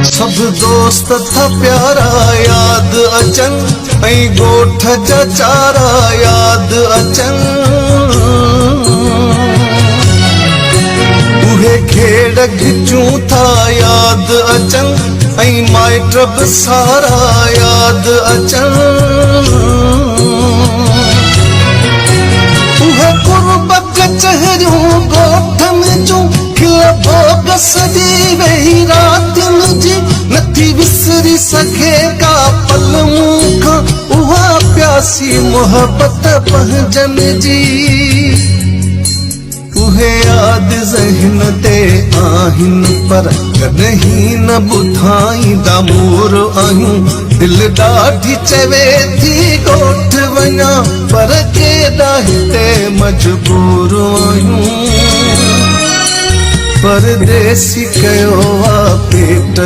सब दोस्त था प्यारा याद अचन, गोठ जा चारा याद अचन। उहे खेड़ खिचूं था याद अचन, माइट बि सारा याद अचन। उहे कुर्ब कचहरियूं ॻोठनि जूं खिल भोग सॼी वेही रातियुनि जी, नथी विसरी सघे का पल मूंखां उहा प्यासी मोहबत पंहिंजनि जी। उहे याद ज़हन ते आहिनि पर कॾहिं न ॿुधाईंदा मोर आहियूं। दिल ॾाढी चवे थी ॻोठ वञा पर केॾा हिते मजबूर आहियूं। परदेसी कयो आ पेट